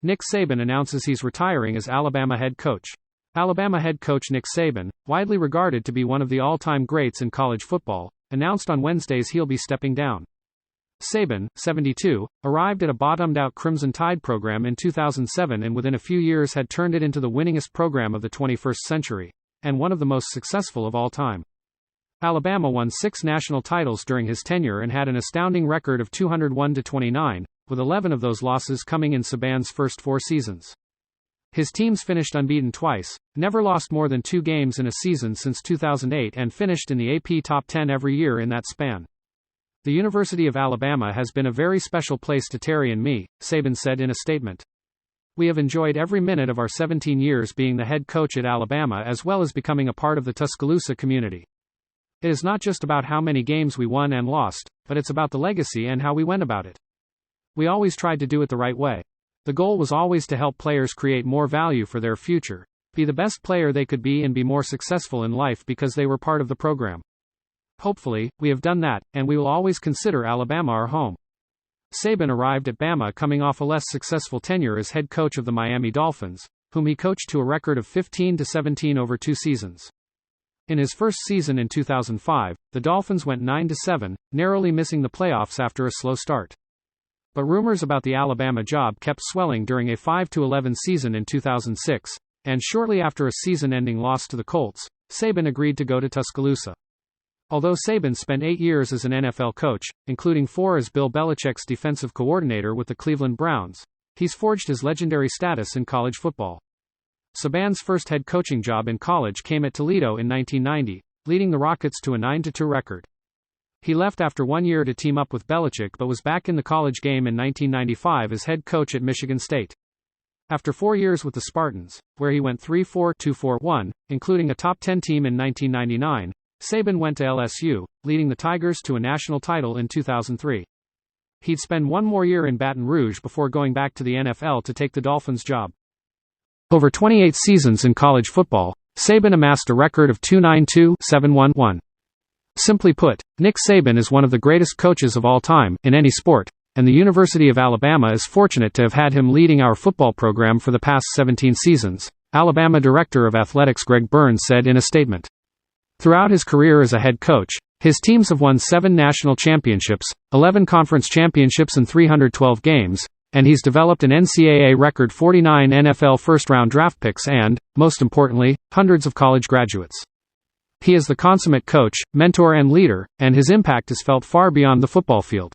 Nick Saban announces he's retiring as Alabama head coach. Alabama head coach Nick Saban, widely regarded to be one of the all-time greats in college football, announced on Wednesdays he'll be stepping down. Saban, 72, arrived at a bottomed-out Crimson Tide program in 2007 and within a few years had turned it into the winningest program of the 21st century, and one of the most successful of all time. Alabama won 6 national titles during his tenure and had an astounding record of 201-29, with 11 of those losses coming in Saban's first 4 seasons. His teams finished unbeaten twice, never lost more than 2 games in a season since 2008 and finished in the AP top 10 every year in that span. The University of Alabama has been a very special place to Terry and me, Saban said in a statement. We have enjoyed every minute of our 17 years being the head coach at Alabama as well as becoming a part of the Tuscaloosa community. It is not just about how many games we won and lost, but it's about the legacy and how we went about it. We always tried to do it the right way. The goal was always to help players create more value for their future, be the best player they could be and be more successful in life because they were part of the program. Hopefully, we have done that, and we will always consider Alabama our home. Saban arrived at Bama coming off a less successful tenure as head coach of the Miami Dolphins, whom he coached to a record of 15-17 over 2 seasons. In his first season in 2005, the Dolphins went 9-7, narrowly missing the playoffs after a slow start. But rumors about the Alabama job kept swelling during a 5-11 season in 2006, and shortly after a season-ending loss to the Colts, Saban agreed to go to Tuscaloosa. Although Saban spent 8 years as an NFL coach, including 4 as Bill Belichick's defensive coordinator with the Cleveland Browns, he's forged his legendary status in college football. Saban's first head coaching job in college came at Toledo in 1990, leading the Rockets to a 9-2 record. He left after 1 year to team up with Belichick but was back in the college game in 1995 as head coach at Michigan State. After 4 years with the Spartans, where he went 3-4-2-4-1, including a top 10 team in 1999, Saban went to LSU, leading the Tigers to a national title in 2003. He'd spend 1 more year in Baton Rouge before going back to the NFL to take the Dolphins job. Over 28 seasons in college football, Saban amassed a record of 292-711. Simply put, Nick Saban is one of the greatest coaches of all time, in any sport, and the University of Alabama is fortunate to have had him leading our football program for the past 17 seasons, Alabama Director of Athletics Greg Burns said in a statement. Throughout his career as a head coach, his teams have won 7 national championships, 11 conference championships and 312 games, and he's developed an NCAA record 49 NFL first-round draft picks and, most importantly, hundreds of college graduates. He is the consummate coach, mentor and leader, and his impact is felt far beyond the football field.